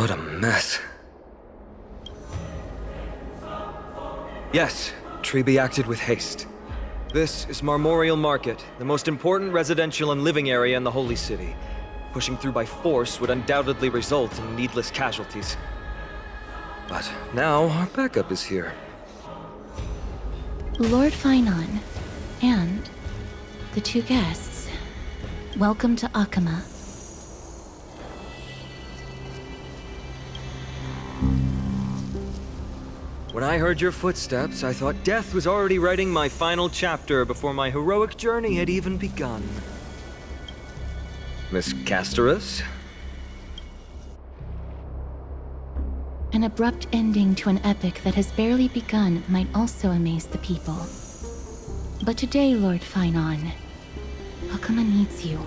What a mess. Yes, Treby acted with haste. This is Marmorial Market, the most important residential and living area in the Holy City. Pushing through by force would undoubtedly result in needless casualties. But now, our backup is here. Lord Finon, and the two guests. Welcome to Akama. When I heard your footsteps, I thought death was already writing my final chapter before my heroic journey had even begun. Miss Casterus? An abrupt ending to an epic that has barely begun might also amaze the people. But today, Lord Finon, Akama needs you.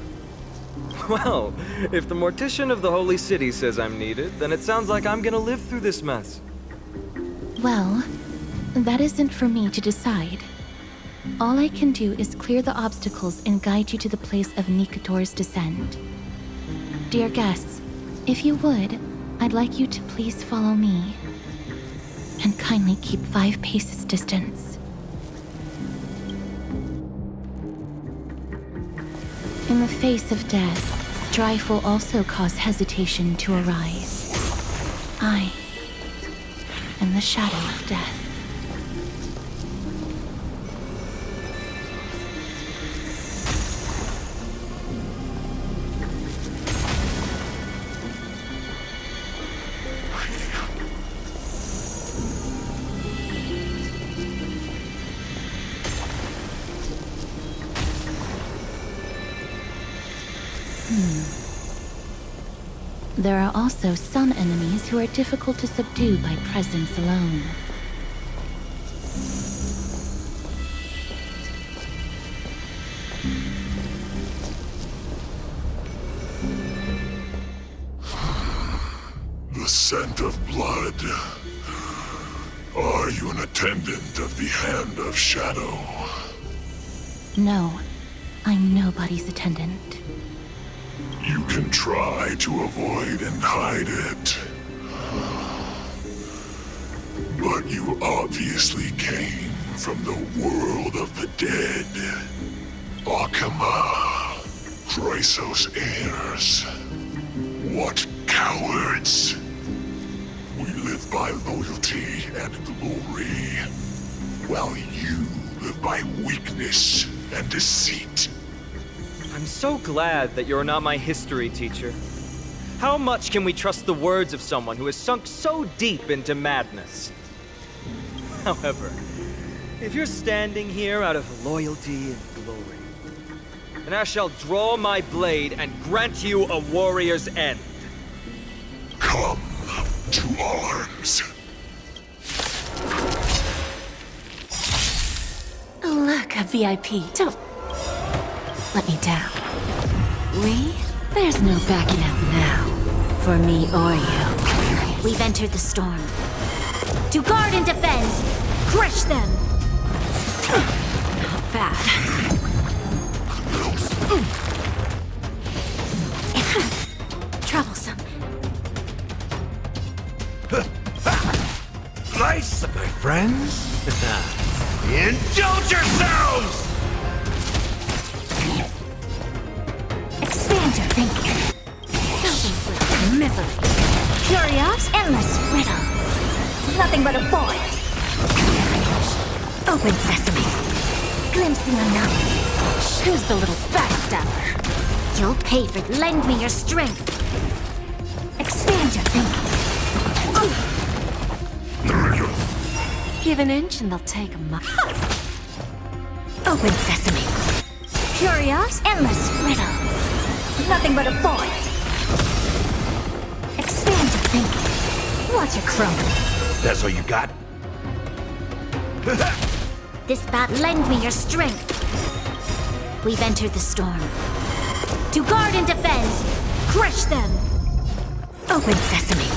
Well, if the Mortician of the Holy City says I'm needed, then it sounds like I'm gonna live through this mess. Well, that isn't for me to decide. All I can do is clear the obstacles and guide you to the place of Nikator's descent. Dear guests, if you would, I'd like you to please follow me. And kindly keep 5 paces distance. In the face of death, strife will also cause hesitation to arise. I am the shadow of death. There are also some enemies who are difficult to subdue by presence alone. The scent of blood. Are you an attendant of the Hand of Shadow? No, I'm nobody's attendant. You can try to avoid and hide it. But you obviously came from the world of the dead. Akama, Chrysos heirs. What cowards! We live by loyalty and glory, while you live by weakness and deceit. I'm so glad that you're not my history teacher. How much can we trust the words of someone who has sunk so deep into madness? However, if you're standing here out of loyalty and glory, then I shall draw my blade and grant you a warrior's end. Come to arms. Look, a VIP. Don't let me down. There's no backing out now. For me or you. We've entered the storm. To guard and defend! Crush them! Not bad. Troublesome. Nice, my friends. Indulge yourselves! Expand your thinking. Self-inflicted misery. Curious, endless riddles. Nothing but a void. Open sesame. Glimpse the unknown. Who's the little backstabber? You'll pay for lend me your strength. Expand your thinking. Give an inch and they'll take a mile. Open sesame. Curious, endless riddles. Nothing but a void. Expand your thinking. Watch it crumble. That's all you got? This bat lend me your strength. We've entered the storm. To guard and defend, crush them. Open sesame.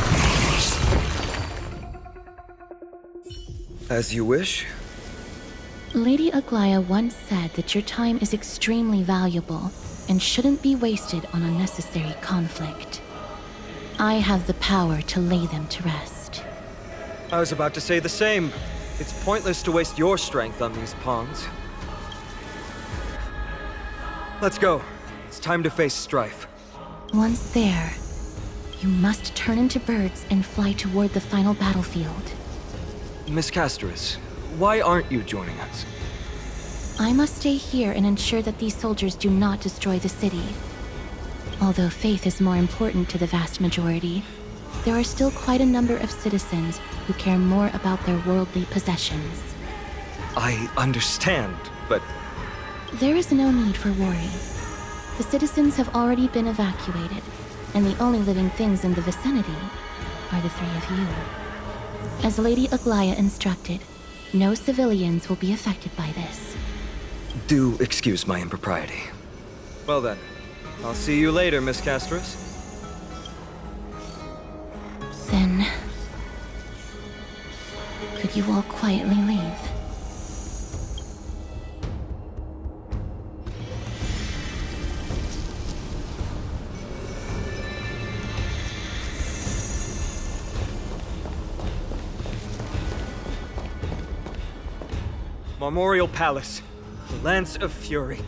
As you wish. Lady Aglaya once said that your time is extremely valuable and shouldn't be wasted on unnecessary conflict. I have the power to lay them to rest. I was about to say the same. It's pointless to waste your strength on these pawns. Let's go. It's time to face Strife. Once there, you must turn into birds and fly toward the final battlefield. Miss Casterus, why aren't you joining us? I must stay here and ensure that these soldiers do not destroy the city. Although faith is more important to the vast majority, there are still quite a number of citizens who care more about their worldly possessions. I understand, but There is no need for worry. The citizens have already been evacuated, and the only living things in the vicinity are the three of you. As Lady Aglaya instructed, no civilians will be affected by this. do excuse my impropriety. Well then, I'll see you later, Miss Casterus. Then, could you all quietly leave? Memorial Palace, the Lance of Fury,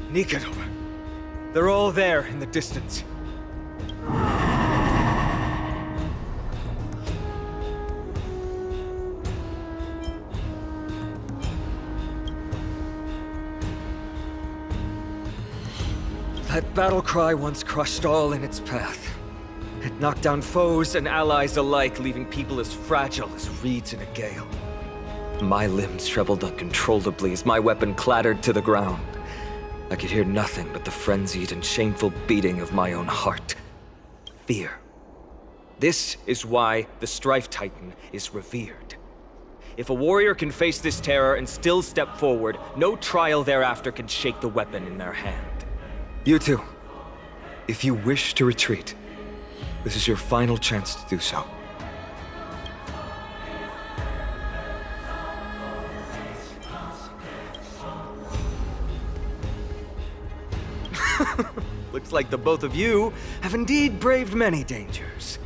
Nicanor. They're all there in the distance. That battle cry once crushed all in its path. It knocked down foes and allies alike, leaving people as fragile as reeds in a gale. My limbs trembled uncontrollably as my weapon clattered to the ground. I could hear nothing but the frenzied and shameful beating of my own heart. Fear. This is why the Strife Titan is revered. If a warrior can face this terror and still step forward, no trial thereafter can shake the weapon in their hand. You two, if you wish to retreat, this is your final chance to do so. Looks like the both of you have indeed braved many dangers.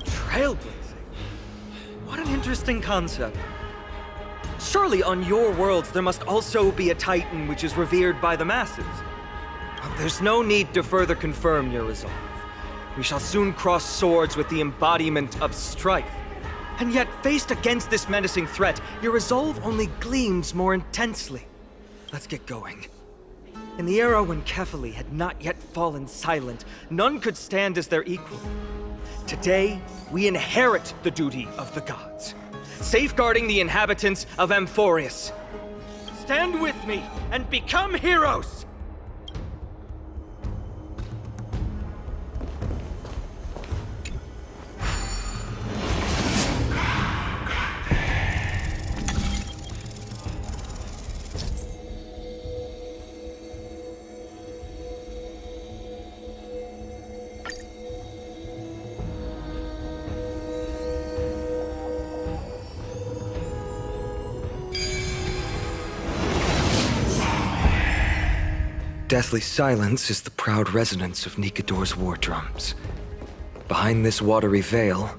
Trailblazing? What an interesting concept. Surely on your worlds there must also be a Titan which is revered by the masses. But there's no need to further confirm your resolve. We shall soon cross swords with the embodiment of strife. And yet, faced against this menacing threat, your resolve only gleams more intensely. Let's get going. In the era when Kefali had not yet fallen silent, none could stand as their equal. Today, we inherit the duty of the gods, safeguarding the inhabitants of Amphoreus. Stand with me and become heroes! Deathly silence is the proud resonance of Nikador's war drums. Behind this watery veil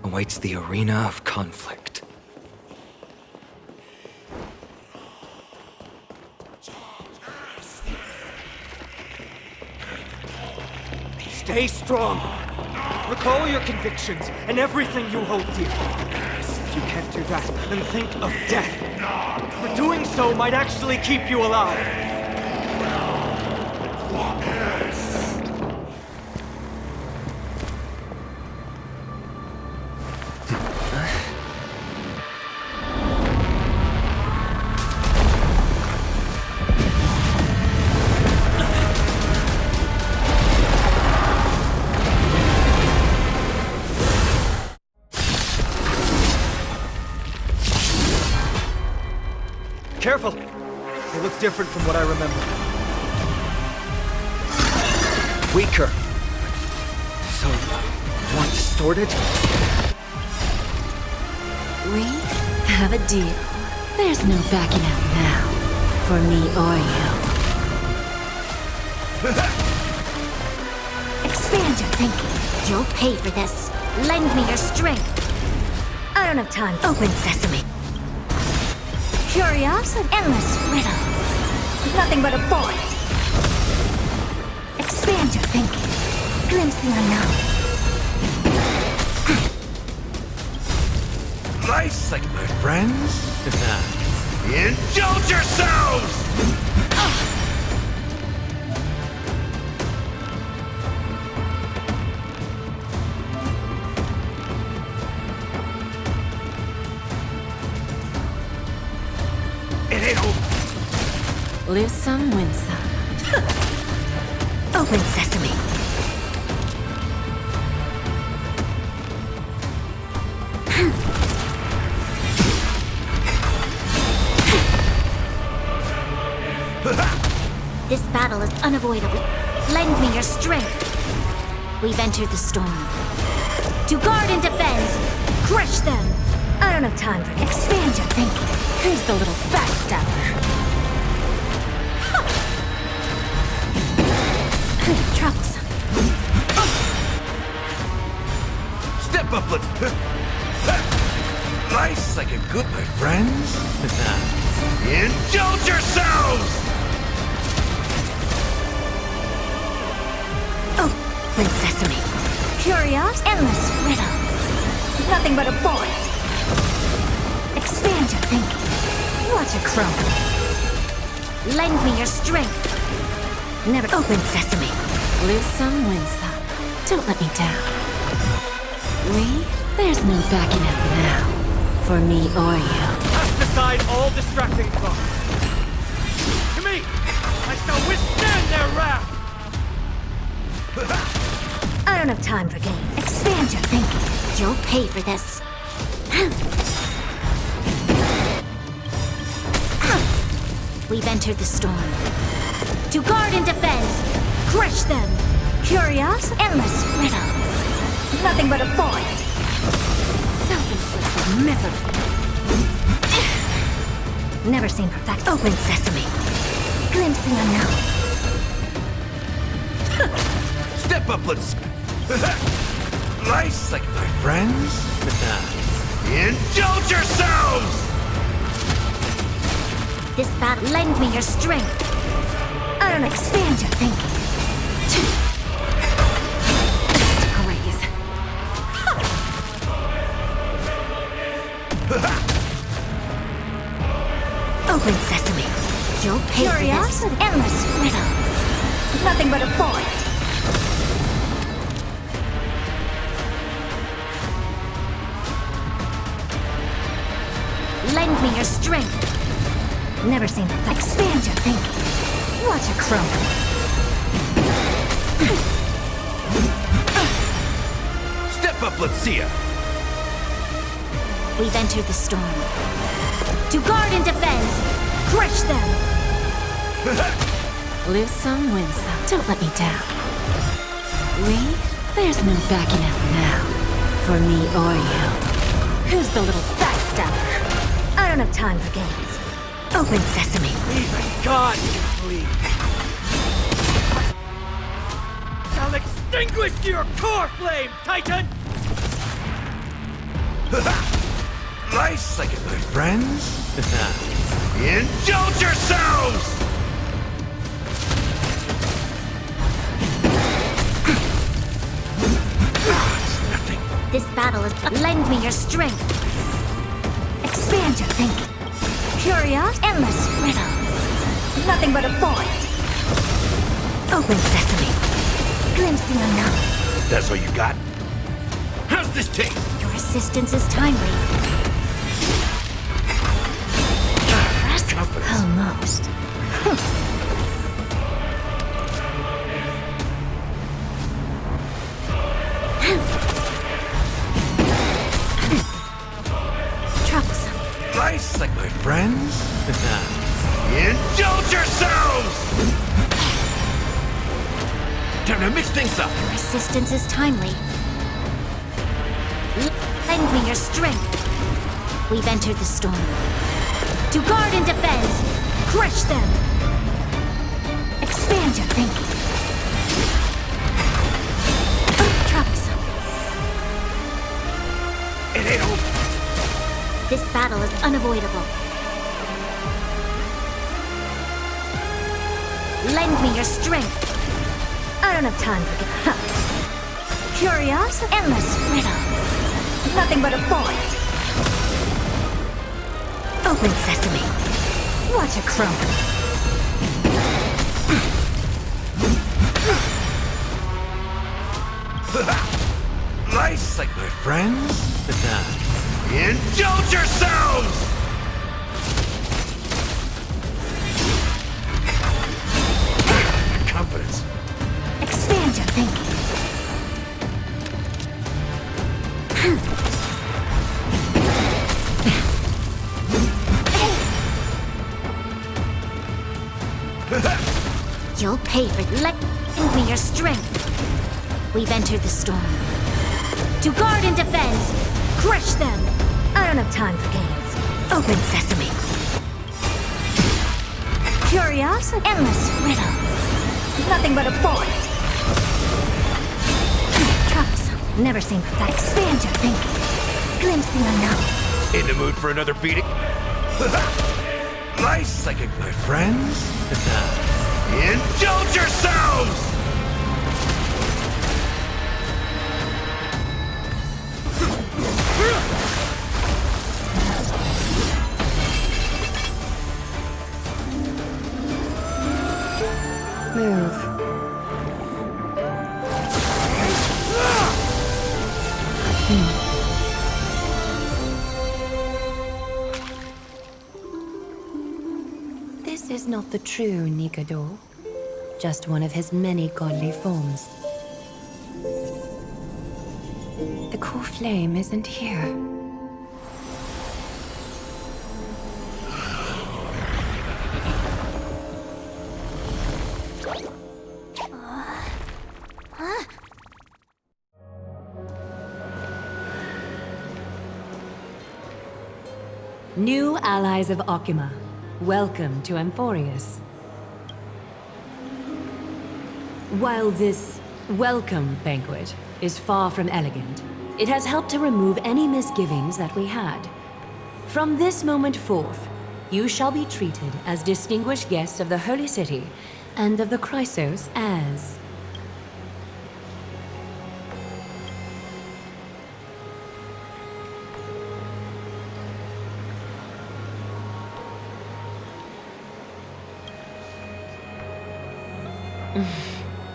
awaits the arena of conflict. Stay strong! Recall your convictions and everything you hold dear. If you can't do that, then think of death. For doing so might actually keep you alive. Careful! It looks different from what I remember. Weaker. So, more distorted? We have a deal. There's no backing out now. For me or you. Expand your thinking. You'll pay for this. Lend me your strength. I don't have time. Open sesame. Curiosity. Endless riddles. Nothing but a void. Expand your thinking. Glimpse the unknown. Life's like my friends. Indulge yourselves! It ain't over. Lose some, win some. Open sesame. This battle is unavoidable. Lend me your strength. We've entered the storm. To guard and defend, crush them. I don't have time for expand your thinking. Who's the little backstabber? Troublesome. Step up, let's... Life's like a good, my friends. Indulge yourselves! Open sesame. Curious, endless riddles. Nothing but a void. Expand your thinking. Watch it crumble. Lend me your strength. Never open sesame. Lose some, win some. Don't let me down. There's no backing out now. For me or you. Cast aside all distracting thoughts. To me, I shall withstand their wrath. I don't have time for games. Expand your thinking. You'll pay for this. We've entered the storm. To guard and defend, crush them. Curious, endless riddles. Nothing but a void. Self-inflicted misery. Never seen perfect. Open sesame. Glimpse the unknown. Step up, let's... Life's like my friends. Indulge yourselves! This battle, lend me your strength. I don't expand your thinking. Graze. Open sesame. You'll pay for this. Endless riddles. Nothing but a void. Lend me your strength. Never seen it. Expand your thinking. Watch it crumble. Step up, let's see ya. We've entered the storm. To guard and defend, crush them. Lose some, win some. Don't let me down. There's no backing out now. For me or you. Who's the little backstabber? I don't have time for games. Open sesame. Even God can bleed. Shall extinguish your core flame, Titan! Life's like it, my friends. Indulge yourselves! It's nothing. This battle is... Lend me your strength. Expand your thinking. Curious, endless riddles. Nothing but a void. Open sesame. Glimpse the unknown. That's all you got? How's this taste? Your assistance is timely. Confidence. Almost. Troublesome. Life's like my friends. Indulge yourselves! Time to mix things up. Your assistance is timely. Lend me your strength. We've entered the storm. To guard and defend, Crush them! Expand your thinking. Troublesome. It ain't over. This battle is unavoidable. Lend me your strength. I don't have time for this. Curious, endless riddles. Nothing but a void. Open sesame. Watch it crumble. Nice, like my friends. Indulge yourselves! Confidence. Expand your thinking. You'll pay for lending me your strength. We've entered the storm. To guard and defend! Crush them! I don't have time for games. Open sesame. Curiosity? Endless riddles. Nothing but a void. Troublesome. Never seen that. Expand your thinking. Glimpse the unknown. In the mood for another beating? Nice psychic, my friends. Indulge yourselves! Move. This is not the true Nikador, just one of his many godly forms. The core flame isn't here. New allies of Okima, welcome to Amphoreus. While this welcome banquet is far from elegant, it has helped to remove any misgivings that we had. From this moment forth, you shall be treated as distinguished guests of the Holy City and of the Chrysos as...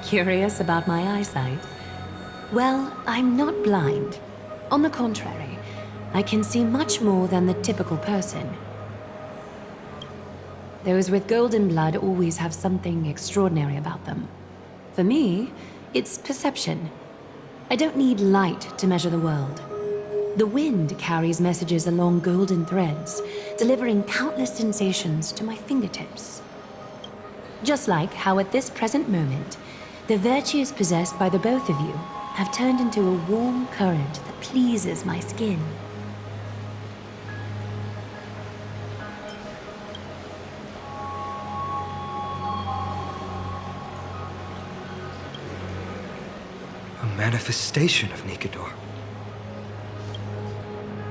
Curious about my eyesight? Well, I'm not blind. On the contrary, I can see much more than the typical person. Those with golden blood always have something extraordinary about them. For me, it's perception. I don't need light to measure the world. The wind carries messages along golden threads, delivering countless sensations to my fingertips. Just like how at this present moment, the virtues possessed by the both of you have turned into a warm current that pleases my skin. A manifestation of Nikador.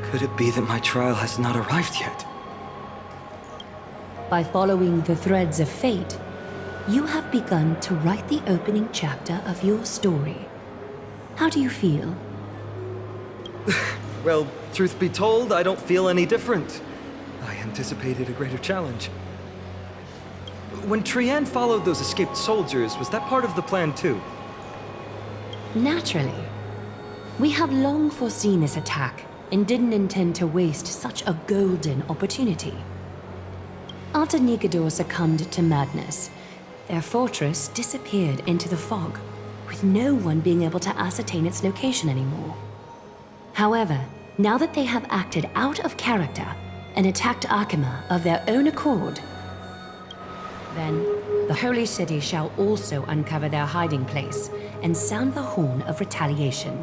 Could it be that my trial has not arrived yet? By following the threads of fate, you have begun to write the opening chapter of your story. How do you feel? Well, truth be told, I don't feel any different. I anticipated a greater challenge. When Trienne followed those escaped soldiers, was that part of the plan too? Naturally. We have long foreseen this attack and didn't intend to waste such a golden opportunity. After Nikador succumbed to madness, their fortress disappeared into the fog, with no one being able to ascertain its location anymore. However, now that they have acted out of character and attacked Akima of their own accord, then the Holy City shall also uncover their hiding place and sound the horn of retaliation.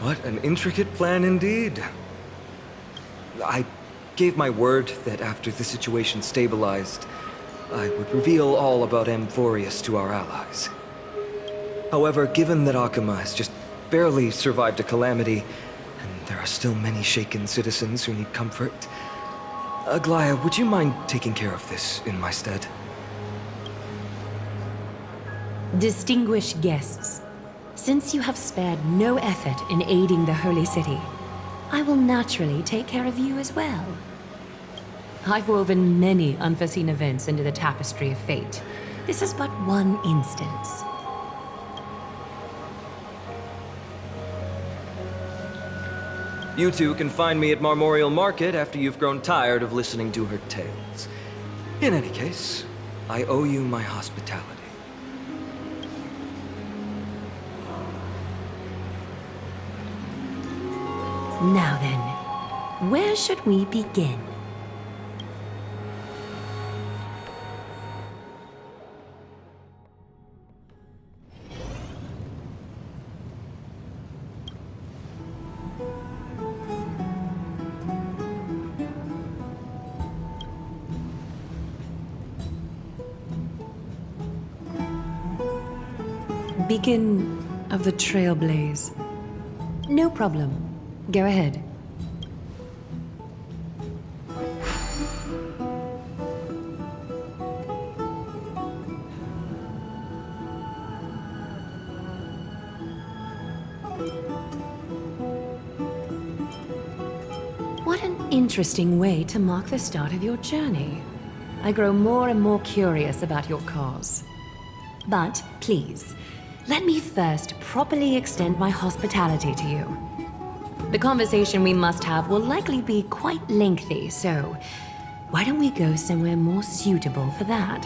What an intricate plan indeed. I gave my word that after the situation stabilized, I would reveal all about Amphoreus to our allies. However, given that Akuma has just barely survived a calamity, and there are still many shaken citizens who need comfort, Aglaya, would you mind taking care of this in my stead? Distinguished guests, since you have spared no effort in aiding the Holy City, I will naturally take care of you as well. I've woven many unforeseen events into the tapestry of fate. This is but one instance. You two can find me at Marmorial Market after you've grown tired of listening to her tales. In any case, I owe you my hospitality. Now then, where should we begin? Beacon of the Trailblaze. No problem. Go ahead. What an interesting way to mark the start of your journey. I grow more and more curious about your cause. But please, let me first properly extend my hospitality to you. The conversation we must have will likely be quite lengthy, so why don't we go somewhere more suitable for that?